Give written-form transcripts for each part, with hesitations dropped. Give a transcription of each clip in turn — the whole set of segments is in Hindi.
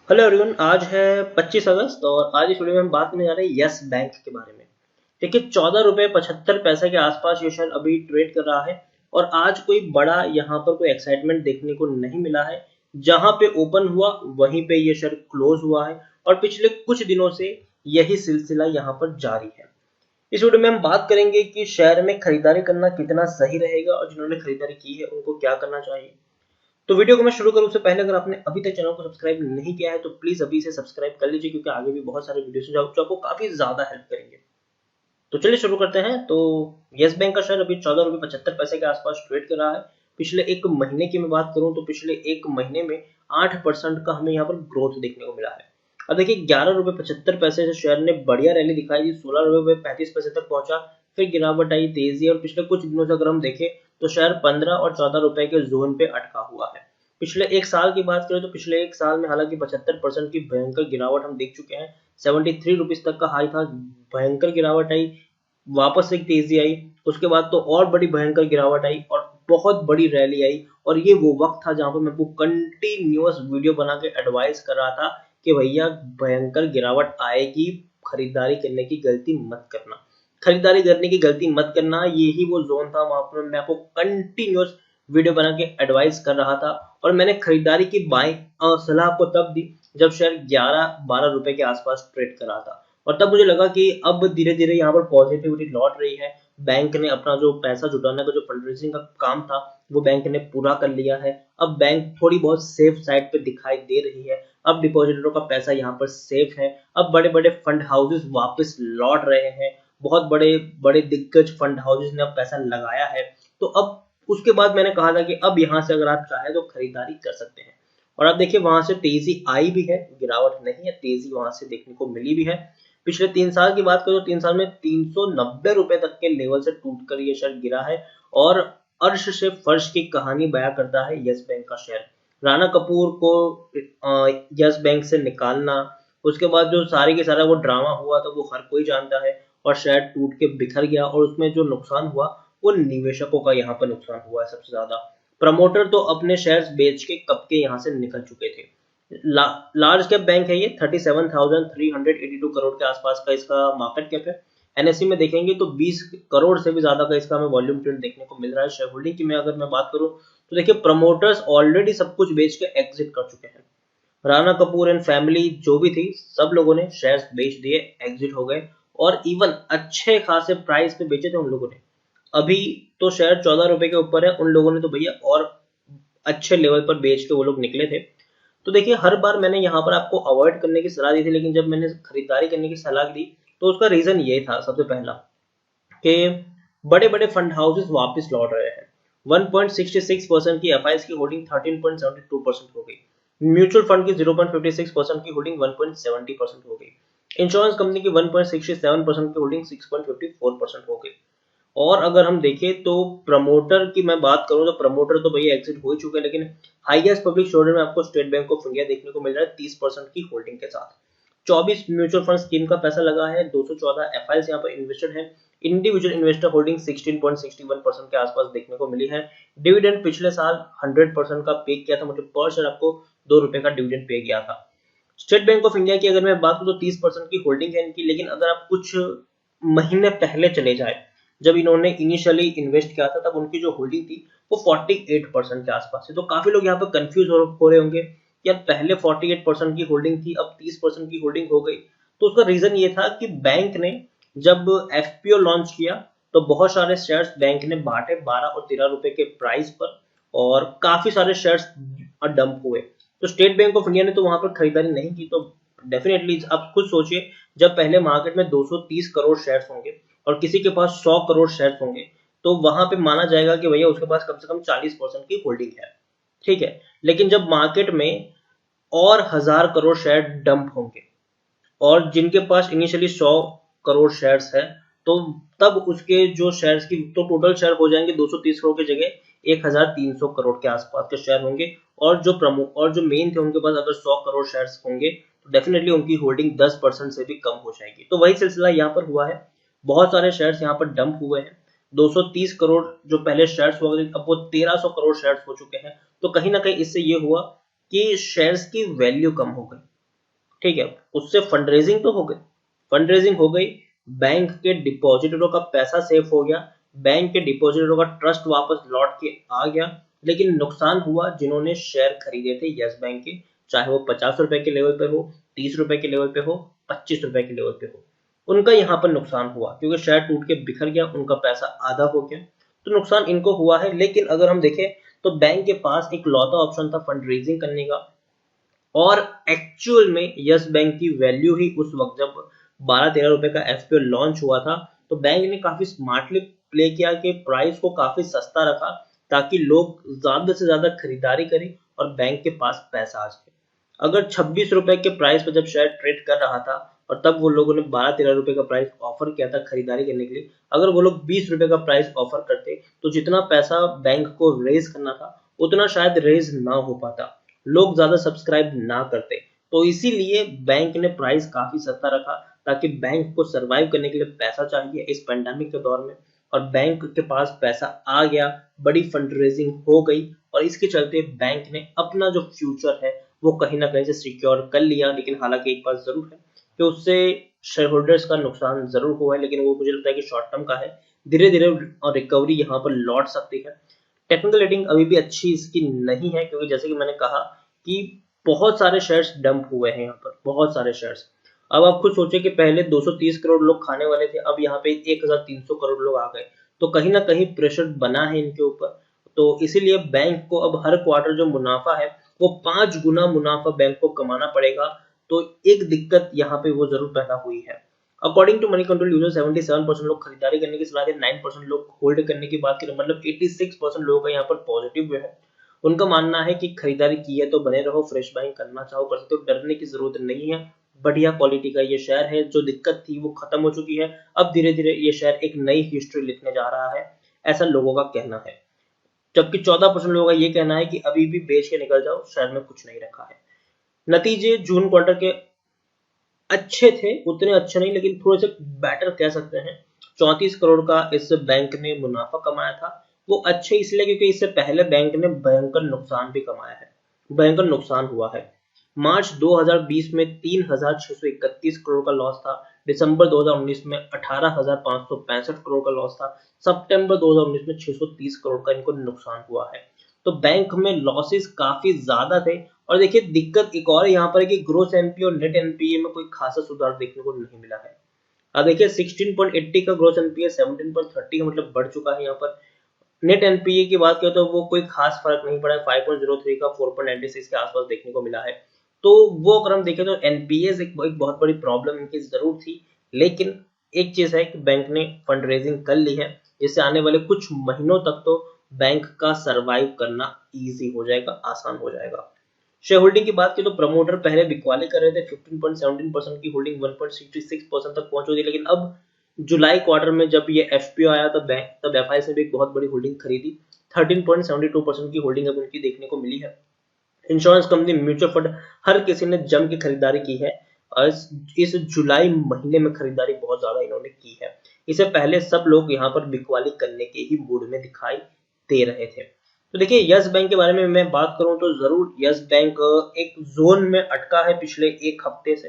Hello everyone. आज है 25 अगस्त और आज इस वीडियो में हम बात करने जा रहे हैं यस बैंक के बारे में। देखिए, 14 रुपये 75 पैसे के आसपास ये शेयर अभी ट्रेड कर रहा है और आज कोई बड़ा यहाँ पर कोई एक्साइटमेंट देखने को नहीं मिला है। जहां पे ओपन हुआ वहीं पे ये शेयर क्लोज हुआ है और पिछले कुछ दिनों से यही सिलसिला यहाँ पर जारी है। इस वीडियो में हम बात करेंगे कि शेयर में खरीदारी करना कितना सही रहेगा और जिन्होंने खरीदारी की है उनको क्या करना चाहिए। तो वीडियो को मैं शुरू करूं उससे पहले अगर आपने अभी तक चैनल को सब्सक्राइब नहीं किया है तो प्लीज अभी से सब्सक्राइब कर लीजिए, क्योंकि आगे भी बहुत सारे वीडियोस हैं जो आपको काफी ज्यादा हेल्प करेंगे। तो चलिए शुरू करते हैं। तो यस बैंक का शेयर अभी 14 रुपये 75 पैसे के आसपास ट्रेड कर रहा है। पिछले एक महीने की मैं बात करूं तो पिछले एक महीने में 8% का हमें यहाँ पर ग्रोथ देखने को मिला है। अब देखिए, 11 रुपये 75 पैसे से शेयर ने बढ़िया रैली दिखाई दी, 16 रुपये 35 पैसे तक पहुंचा, फिर गिरावट आई, तेजी, और पिछले कुछ दिनों से अगर हम देखें तो शेयर 15 और 14 रुपए के जोन पे अटका हुआ है। पिछले एक साल की बात करें तो पिछले एक साल में हालांकि 75% की भयंकर गिरावट हम देख चुके हैं। 73 रुपीज तक का हाई था, भयंकर गिरावट आई, वापस एक तेजी आई, उसके बाद तो और बड़ी भयंकर गिरावट आई और बहुत बड़ी रैली आई। और ये वो वक्त था जहां पर मैं आपको कंटिन्यूअस वीडियो बना के एडवाइस कर रहा था कि भैया भयंकर गिरावट आएगी, खरीदारी करने की गलती मत करना, खरीदारी करने की गलती मत करना। यही वो जोन था वहां पर मैं आपको कंटिन्यूअस वीडियो बना के एडवाइस कर रहा था। और मैंने खरीदारी की बाइंग सलाह आपको तब दी जब शेयर 11-12 रुपए के आसपास ट्रेड कर रहा था, और तब मुझे लगा कि अब धीरे धीरे यहाँ पर पॉजिटिविटी लौट रही है। बैंक ने अपना जो पैसा जुटाने का जो फंड रेजिंग का काम था वो बैंक ने पूरा कर लिया है। अब बैंक थोड़ी बहुत सेफ साइड पे दिखाई दे रही है। अब डिपॉजिटरों का पैसा यहाँ पर सेफ है। अब बड़े बड़े फंड हाउसेस वापस लौट रहे हैं, बहुत बड़े बड़े दिग्गज फंड हाउसेस ने अब पैसा लगाया है। तो अब उसके बाद मैंने कहा था कि अब यहाँ से अगर आप चाहे तो खरीदारी कर सकते हैं। और अब देखिए, वहां से तेजी आई भी है, गिरावट नहीं है, तेजी वहां से देखने को मिली भी है। पिछले 3 साल की बात करो तो 3 साल में 390 रुपए तक के लेवल से टूटकर ये शेयर गिरा है। और अर्श से फर्श की कहानी बयां करता है यस बैंक का शेयर। राणा कपूर को यस बैंक से निकालना, उसके बाद जो सारे के सारा वो ड्रामा हुआ था वो हर कोई जानता है, और शेयर टूट के बिखर गया। और उसमें जो नुकसान हुआ वो निवेशकों का यहाँ पर नुकसान हुआ है सबसे ज्यादा। प्रमोटर तो अपने शेयर्स बेच के कब के यहाँ से निकल चुके थे। लार्ज कैप बैंक है ये, 37,382 करोड़ के आसपास का इसका मार्केट कैप है। एनएससी में देखेंगे तो 20 करोड़ से भी ज्यादा का इसका हमें वॉल्यूम ट्रेंड देखने को मिल रहा है। शेयर होल्डिंग की मैं अगर मैं बात करूं तो देखिए, प्रमोटर्स ऑलरेडी सब कुछ बेच के एग्जिट कर चुके हैं। राणा कपूर एंड फैमिली जो भी थी सब लोगों ने शेयर्स बेच दिए, एग्जिट हो गए, और इवन अच्छे खासे प्राइस पे बेचे थे उन लोगों ने। अभी तो शेयर 14 रुपए के ऊपर है, उन लोगों ने तो भैया और अच्छे लेवल पर बेच के वो लोग निकले थे। तो देखिए, हर बार मैंने यहाँ पर आपको अवॉइड करने की सलाह दी थी, लेकिन जब मैंने खरीदारी करने की सलाह दी तो उसका रीजन ये था सबसे पहला कि बड़े बड़े फंड हाउसेस वापस लौट रहे हैं। 1.66% की एफआईएस की होल्डिंग 13.72% हो गई। म्यूचुअल फंड की 0.56% की होल्डिंग 1.70% हो गई। इंश्योरेंस कंपनी की 1.67% की होल्डिंग 6.54% हो गई। और अगर हम देखें तो प्रमोटर की मैं बात करूं तो प्रमोटर तो भैया एग्जिट हो ही चुके हैं, लेकिन हाईएस्ट पब्लिक शेयर में आपको स्टेट बैंक ऑफ इंडिया देखने को मिल रहा है 30% की होल्डिंग के साथ। 24 म्यूचुअल फंड स्कीम का पैसा लगा है, 214 एफआईएस यहाँ पर इन्वेस्टेड है। इंडिविजुअल इन्वेस्टर होल्डिंग 16.61% के आसपास देखने को मिली है। डिविडेंड पिछले साल 100% का पे किया था, मतलब पर शेयर आपको 2 रुपए का डिविडेंड पे किया था। स्टेट बैंक ऑफ इंडिया की अगर मैं बात करूं तो 30% की होल्डिंग है इनकी, लेकिन अगर आप कुछ महीने पहले चले जाए जब इन्होंने इनिशियली इन्वेस्ट किया था तब उनकी जो होल्डिंग थी वो 48% के आसपास है। तो काफी लोग यहाँ पर कंफ्यूज हो रहे होंगे कि यार पहले 48% की होल्डिंग थी, अब 30% की होल्डिंग हो गई। तो उसका रीजन ये था कि बैंक ने जब एफपीओ लॉन्च किया तो बहुत सारे शेयर्स बैंक ने बांटे 12 और 13 रुपए के प्राइस पर, और काफी सारे शेयर्स डंप हुए। तो स्टेट बैंक ऑफ इंडिया ने तो वहां पर खरीदारी नहीं की। तो डेफिनेटली आप खुद सोचिए, जब पहले मार्केट में 230 करोड़ शेयर्स होंगे और किसी के पास 100 करोड़ शेयर्स होंगे तो वहां पे माना जाएगा कि भैया उसके पास कम से कम 40% की होल्डिंग है, ठीक है। लेकिन जब मार्केट में और 1000 करोड़ शेयर डंप होंगे और जिनके पास इनिशियली 100 करोड़ शेयर्स है, तो तब उसके जो शेयर्स की तो टोटल शेयर हो जाएंगे 230 करोड़ की जगह 1300 करोड़ के आसपास के शेयर होंगे। और जो मेन थे उनके पास अगर 100 करोड़ शेयर्स होंगे तो डेफिनेटली उनकी होल्डिंग 10% से भी कम हो जाएगी। तो वही सिलसिला यहाँ पर हुआ है, बहुत सारे शेयर्स यहाँ पर डंप हुए हैं। 230 करोड़ जो पहले शेयर्स हुआ अब वो 1300 करोड़ शेयर्स हो चुके हैं। तो कहीं ना कहीं इससे ये हुआ कि शेयर्स की वैल्यू कम हो गई। ठीक है, उससे फंड रेजिंग तो हो गई, फंड रेजिंग हो गई, बैंक के डिपॉजिटरों का पैसा सेफ हो गया, बैंक के डिपॉजिटरों का ट्रस्ट वापस लौट के आ गया। लेकिन नुकसान हुआ जिन्होंने शेयर खरीदे थे यस बैंक के, चाहे वो 50 रुपए के लेवल पे हो, 30 रुपए के लेवल पे हो, 25 रुपए के लेवल पे हो, उनका यहाँ पर नुकसान हुआ क्योंकि शेयर टूट के बिखर गया, उनका पैसा आधा हो गया, तो नुकसान इनको हुआ है। लेकिन अगर हम देखें तो बैंक के पास एक लौता ऑप्शन था फंड रेजिंग करने का, और एक्चुअल में यस बैंक की वैल्यू ही उस वक्त जब 12-13 रुपए का एफपीओ लॉन्च हुआ था, तो बैंक ने काफी स्मार्टली प्ले किया कि प्राइस को काफी सस्ता रखा ताकि लोग ज्यादा से ज्यादा खरीदारी करें और बैंक के पास पैसा आ जाए। अगर 26 रुपए के प्राइस पर जब शेयर ट्रेड कर रहा था और तब वो लोगों ने 12-13 रुपए का प्राइस ऑफर किया था खरीदारी करने के लिए, अगर वो लोग 20 रुपए का प्राइस ऑफर करते तो जितना पैसा बैंक को रेज करना था उतना शायद रेज ना हो पाता, लोग ज्यादा सब्सक्राइब ना करते। तो इसीलिए बैंक ने प्राइस काफी सस्ता रखा ताकि बैंक को सरवाइव करने के लिए पैसा चाहिए इस पेंडेमिक के दौर में, और बैंक के पास पैसा आ गया, बड़ी फंड रेजिंग हो गई, और इसके चलते बैंक ने अपना जो फ्यूचर है वो कहीं ना कहीं से सिक्योर कर लिया। लेकिन हालांकि एक बात जरूर है कि उससे शेयर होल्डर्स का नुकसान जरूर हुआ है, लेकिन वो मुझे लगता है कि शॉर्ट टर्म का है, धीरे धीरे रिकवरी यहाँ पर लौट सकती है। टेक्निकल रेटिंग अभी भी अच्छी इसकी नहीं है क्योंकि जैसे कि मैंने कहा कि बहुत सारे शेयर्स डंप हुए हैं यहाँ पर, बहुत सारे शेयर्स। अब आप खुद सोचे कि पहले 230 करोड़ लोग खाने वाले थे, अब यहाँ पे 1300 करोड़ लोग आ गए, तो कहीं ना कहीं प्रेशर बना है इनके ऊपर। तो इसीलिए बैंक को अब हर क्वार्टर जो मुनाफा है वो 5 गुना मुनाफा बैंक को कमाना पड़ेगा। तो एक दिक्कत यहाँ पे वो जरूर पैदा हुई है। According to Moneycontrol user 77% लोग खरीदारी करने की सलाह दे, 9% लोग होल्ड करने की बात करें, मतलब 86% लोगों का यहाँ पर पॉजिटिव है। उनका मानना है कि खरीदारी की है तो बने रहो, फ्रेश बाइंग करना चाहो कर सकते हो, डरने की जरूरत नहीं है, बढ़िया क्वालिटी का ये शेयर है, जो दिक्कत थी वो खत्म हो चुकी है, अब धीरे धीरे ये शेयर एक नई हिस्ट्री लिखने जा रहा है, ऐसा लोगों का कहना है। जबकि 14% लोगों का ये कहना है कि अभी भी बेच के निकल जाओ, शेयर में कुछ नहीं रखा है। नतीजे जून क्वार्टर के अच्छे थे, उतने अच्छे नहीं लेकिन थोड़े से बेटर कह सकते हैं। 34 करोड़ का इस बैंक ने मुनाफा कमाया था, वो अच्छे इसलिए क्योंकि इससे पहले बैंक ने भयंकर नुकसान भी कमाया है, भयंकर नुकसान हुआ है। मार्च 2020 में 3631 करोड़ का लॉस था, दिसंबर 2019 में 18,565 करोड़ का लॉस था, सितंबर 2019 में 630 करोड़ का इनको नुकसान हुआ है। तो बैंक में लॉसेस काफी ज्यादा थे। और देखिए दिक्कत एक और यहाँ पर है कि ग्रोस एनपीए और नेट एनपीए में कोई खासा सुधार देखने को नहीं मिला है। अब देखिए 16.80 का ग्रोस एनपीए 17.30 का मतलब बढ़ चुका है यहाँ पर। नेट एनपीए की बात करें तो वो कोई खास फर्क नहीं पड़ा है, 5.03 का 4.96 के आसपास देखने को मिला है। तो वो अगर हम देखें तो एनपीए एक बहुत बड़ी प्रॉब्लम इनकी जरूर थी। लेकिन एक चीज है कि बैंक ने फंड रेजिंग कर ली है, जिससे आने वाले कुछ महीनों तक तो बैंक का सरवाइव करना इजी हो जाएगा, आसान हो जाएगा। शेयर होल्डिंग की बात की तो प्रमोटर पहले बिकवाली कर रहे थे, 15.17% की होल्डिंग 1.66% तक पहुंच रही थी, लेकिन अब जुलाई क्वार्टर में जब ये एफपीओ आया तब एफआईआई ने भी एक बहुत बड़ी होल्डिंग खरीदी, 13.72% की होल्डिंग अब उनकी देखने को मिली है। इंश्योरेंस कंपनी, म्यूचुअल फंड, हर किसी ने जम की खरीदारी की है और इस जुलाई महीने में खरीदारी बहुत ज्यादा इन्होंने की है। इससे पहले सब लोग यहाँ पर बिकवाली करने के ही मूड में दिखाई दे रहे थे। तो देखिए यस बैंक के बारे में मैं बात करूं तो जरूर यस बैंक एक जोन में अटका है पिछले एक हफ्ते से,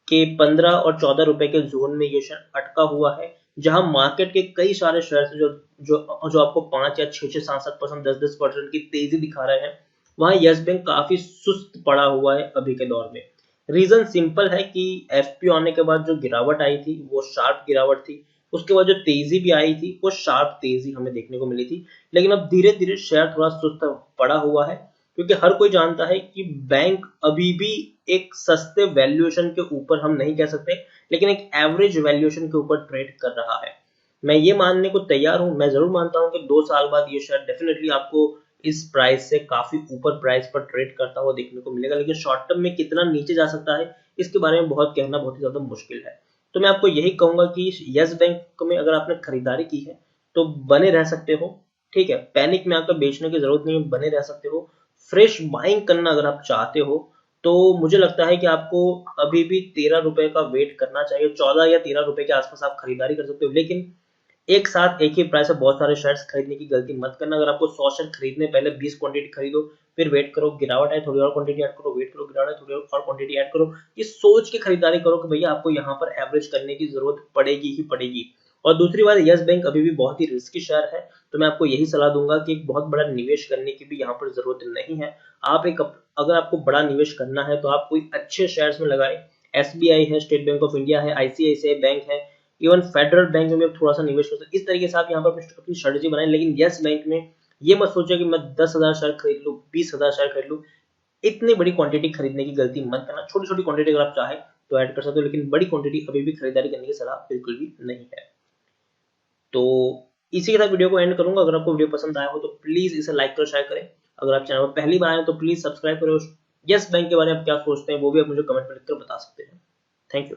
कि 15 और 14 रुपए के जोन में ये शेयर अटका हुआ है, जहां मार्केट के कई सारे शेयर जो जो जो आपको 5 या 6 7% 10% की तेजी दिखा रहे हैं, वहां यस बैंक काफी सुस्त पड़ा हुआ है अभी के दौर में। रीजन सिंपल है कि एफपीओ आने के बाद जो गिरावट आई थी वो शार्प गिरावट थी, उसके बाद जो तेजी भी आई थी वो शार्प तेजी हमें देखने को मिली थी। लेकिन अब धीरे धीरे शेयर थोड़ा सुस्त पड़ा हुआ है क्योंकि हर कोई जानता है कि बैंक अभी भी एक सस्ते वैल्यूएशन के ऊपर, हम नहीं कह सकते, लेकिन एक एवरेज वैल्यूएशन के ऊपर ट्रेड कर रहा है। मैं ये मानने को तैयार हूं, मैं जरूर मानता हूं कि 2 साल बाद ये शेयर डेफिनेटली आपको इस प्राइस से काफी ऊपर प्राइस पर ट्रेड करता हुआ देखने को मिलेगा, लेकिन शॉर्ट टर्म में कितना नीचे जा सकता है इसके बारे में बहुत कहना बहुत ही ज्यादा मुश्किल है। तो मैं आपको यही कहूंगा कि यस बैंक में अगर आपने खरीदारी की है तो बने रह सकते हो, ठीक है, पैनिक में आकर बेचने की जरूरत नहीं है, बने रह सकते हो। फ्रेश बाइंग करना अगर आप चाहते हो तो मुझे लगता है कि आपको अभी भी 13 रुपए का वेट करना चाहिए, 14 या 13 रुपए के आसपास आप खरीदारी कर सकते हो। लेकिन एक साथ एक ही प्राइस से बहुत सारे शेयर्स खरीदने की गलती मत करना। अगर आपको 100 शेयर खरीदने पहले 20 क्वांटिटी खरीदो, फिर वेट करो गिरावट आए थोड़ी और क्वांटिटी ऐड करो, वेट करो गिरावट आए थोड़ी और क्वांटिटी ऐड करो। ये सोच के खरीदारी करो कि भैया आपको यहाँ पर एवरेज करने की जरूरत पड़ेगी ही पड़ेगी। और दूसरी बात, यस बैंक अभी भी बहुत ही रिस्की शेयर है, तो मैं आपको यही सलाह दूंगा कि एक बहुत बड़ा निवेश करने की भी यहाँ पर जरूरत नहीं है। आप एक अगर आपको बड़ा निवेश करना है तो आप कोई अच्छे शेयर्स में लगाएं। एसबीआई है, स्टेट बैंक ऑफ इंडिया है, आईसीआईसीआई बैंक है, इवन फेडरल बैंक में भी आप थोड़ा सा निवेश कर सकते। इस तरीके से आप यहाँ पर अपनी स्ट्रेटेजी बनाएं। लेकिन यस बैंक में ये मत सोचो कि मैं 10,000 शेयर खरीद लूँ, 20,000 शेयर खरीद लूँ। इतनी बड़ी क्वांटिटी खरीदने की गलती मत करना। छोटी छोटी क्वांटिटी अगर आप चाहे तो ऐड कर सकते हो, लेकिन बड़ी क्वांटिटी अभी भी खरीदारी करने की सलाह बिल्कुल भी नहीं है। तो इसी के साथ वीडियो को एंड करूंगा। अगर आपको वीडियो पसंद आया हो तो प्लीज इसे लाइक कर शेयर करें। अगर आप चैनल पर पहली बार आए तो प्लीज सब्सक्राइब करें। यस बैंक के बारे में आप क्या सोचते हैं वो भी आप मुझे कमेंट में लिखकर बता सकते हैं। Thank you.